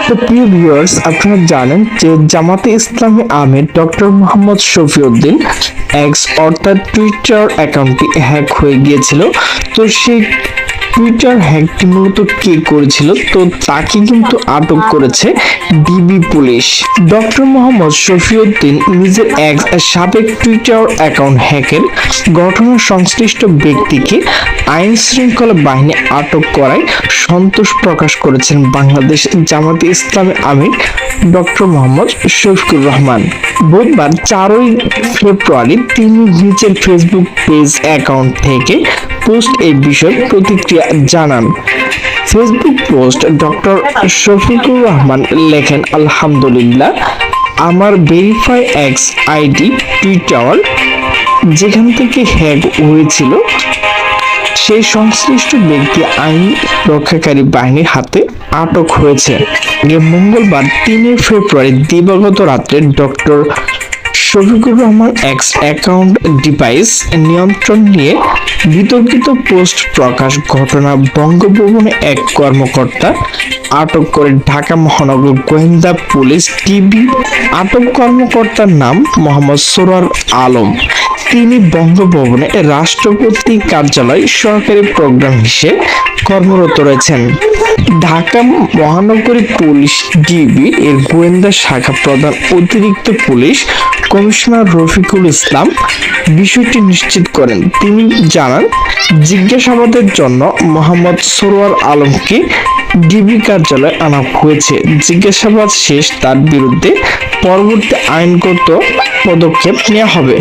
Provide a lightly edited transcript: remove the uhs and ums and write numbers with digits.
তো প্রিয় ভিউয়ার্স, আপনারা জানেন যে জামাতে ইসলামী আমির ডক্টর মোহাম্মদ শফিউদ্দিন এক্স অর্থাৎ টুইটার অ্যাকাউন্টটি হ্যাক হয়ে গিয়েছিল। তো সেই টুইটার হ্যাকটি মূলত কে করেছিল, তো তাকে কিন্তু আটক করেছে DB police. Doctor Mohammad Shafiuddin নিজের এক সাবেক টুইটার অ্যাকাউন্ট হ্যাকের ঘটনার সংশ্লিষ্ট ব্যক্তিকে আইন শৃঙ্খলা বাহিনী আটক করায় সন্তোষ প্রকাশ করেছেন বাংলাদেশ জামাতে ইসলামী আমির ডক্টর মোহাম্মদ শফিকুর রহমান। বুধবার 4 ফেব্রুয়ারি তিনি নিজের ফেসবুক পেজ অ্যাকাউন্ট থেকে পোস্ট এই বিষয়ে প্রতিক্রিয়া জানান। Facebook post doctor Shafiqur Rahman লেখেন, আলহামদুলিল্লাহ, আমার ভেরিফাই এক্স আইডি টুইটার যেখান থেকে হ্যাক হয়েছিল সেই সংশ্লিষ্ট ব্যক্তি আইন রক্ষাকারী বাহিনীর হাতে আটক হয়েছে। মঙ্গলবার 3 ফেব্রুয়ারি দিবাগত রাত্রে doctor Shafiqur Rahman x account device নিয়ন্ত্রণ নিয়ে বিতর্কিত পোস্ট প্রকাশ ঘটনা বঙ্গভবনে এক কর্মকর্তা আটক করে ঢাকা মহানগর গোয়েন্দা পুলিশ ডিবি। আটক কর্মকর্তার নাম মোহাম্মদ সরোয়ার আলম। তিনি বঙ্গভবনে রাষ্ট্রপতি কার্যালয় সহকারী প্রোগ্রাম হিসেবে কর্মরত রয়েছেন। ঢাকা মহানগরী পুলিশ ডিবি এর গোয়েন্দা শাখা প্রধান অতিরিক্ত পুলিশ কমিশনার রফিকুল ইসলাম বিষয়টি নিশ্চিত করেন। তিনি জানান, জিজ্ঞাসাবাদের জন্য মোহাম্মদ সরোয়ার আলমকে ডিবি কার্যালয়ে আনা হয়েছে। জিজ্ঞাসাবাদ শেষ তার বিরুদ্ধে পরবর্তী আইনগত পদক্ষেপ নেওয়া হবে।